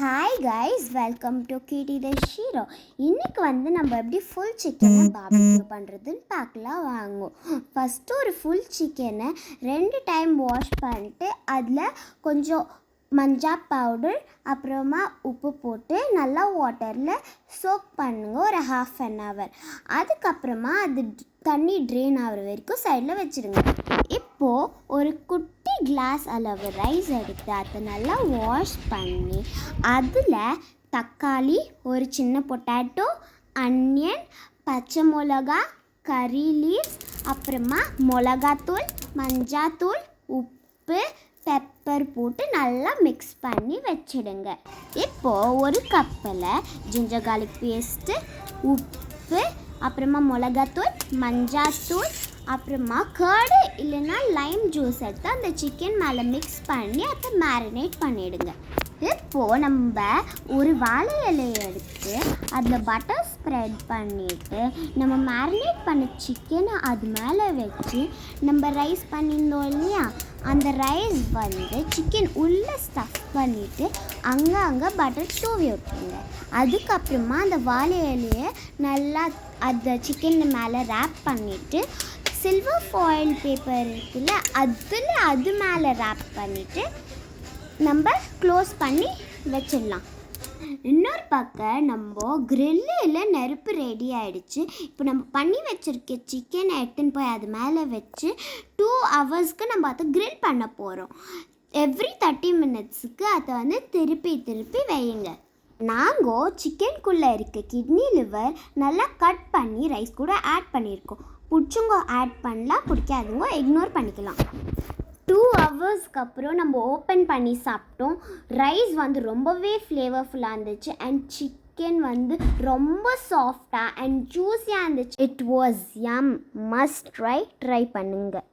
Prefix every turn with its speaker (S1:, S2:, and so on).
S1: Hi guys, welcome to கிடி த ஷீரோ. இன்றைக்கி நம்ம எப்படி ஃபுல் சிக்கனை பார்பிக்யூ பண்ணுறதுன்னு பார்க்கலாம் வாங்குவோம். ஃபஸ்ட்டு ஒரு ஃபுல் சிக்கனை 2 டைம் வாஷ் பண்ணிட்டு அதில் கொஞ்சம் மஞ்சள் பவுடர் அப்புறமா உப்பு போட்டு நல்லா வாட்டரில் சோக் பண்ணுங்க ஒரு 1/2 hour. அதுக்கப்புறமா அது தண்ணி ட்ரெயின் ஆகிற வரைக்கும் சைடில் வச்சுருங்க. இப்போது ஒரு குட்டி கிளாஸ் அளவு ரைஸ் எடுத்து அதை நல்லா வாஷ் பண்ணி அதில் தக்காளி, ஒரு சின்ன பொட்டேட்டோ, அன்னியன், பச்சை மிளகா, கறி லீவ்ஸ், அப்புறமா மிளகாத்தூள், மஞ்சாத்தூள், உப்பு, பெப்பர் போட்டு நல்லா மிக்ஸ் பண்ணி வச்சிடுங்க. இப்போது ஒரு கப்பில் ஜிஞ்சர் கார்லிக் பேஸ்ட்டு, உப்பு, அப்புறமா மிளகாத்தூள், மஞ்சாத்தூள், அப்புறமா கர்டு இல்லைன்னா லைம் ஜூஸ் எடுத்து அந்த சிக்கன் மேலே மிக்ஸ் பண்ணி அதை மேரினேட் பண்ணிவிடுங்க. இப்போது நம்ம ஒரு வாழை இலையை எடுத்து அதில் பட்டர் ஸ்ப்ரெட் பண்ணிவிட்டு நம்ம மேரினேட் பண்ண சிக்கனை அது மேலே வச்சு நம்ம ரைஸ் பண்ணியிருந்தோம் இல்லையா, அந்த ரைஸ் சிக்கன் உள்ளே ஸ்டஃப் பண்ணிவிட்டு அங்கே பட்டர் தூவி விட்டுருங்க. அதுக்கப்புறமா அந்த வாழை இலையை நல்லா அந்த சிக்கன் மேலே ரேப் பண்ணிவிட்டு சில்வர் ஃபாயில் பேப்பர் இருக்குல்ல அது மேலே ரேப் பண்ணிவிட்டு நம்ம க்ளோஸ் பண்ணி வச்சிடலாம். இன்னொரு பக்கம் நம்ம கிரில்லில் நெருப்பு ரெடி ஆகிடுச்சு. இப்போ நம்ம பண்ணி வச்சுருக்க சிக்கனை எடுத்துன்னு போய் அது மேலே வச்சு 2 hours நம்ம அதை கிரில் பண்ண போகிறோம். எவ்ரி 30 minutes அதை திருப்பி வையுங்க. நாங்கள் சிக்கனுக்குள்ளே இருக்க கிட்னி லிவர் நல்லா கட் பண்ணி ரைஸ் கூட ஆட் பண்ணியிருக்கோம். பிடிச்சவங்க ஆட் பண்ணலாம், பிடிக்காதவங்க இக்னோர் பண்ணிக்கலாம். 2 hours அப்புறம் நம்ம ஓப்பன் பண்ணி சாப்பிட்டோம். ரைஸ் ரொம்பவே ஃப்ளேவர்ஃபுல்லாக இருந்துச்சு அண்ட் சிக்கன் ரொம்ப சாஃப்டாக அண்ட் ஜூஸியாக இருந்துச்சு. It was yum. Must try பண்ணுங்கள்.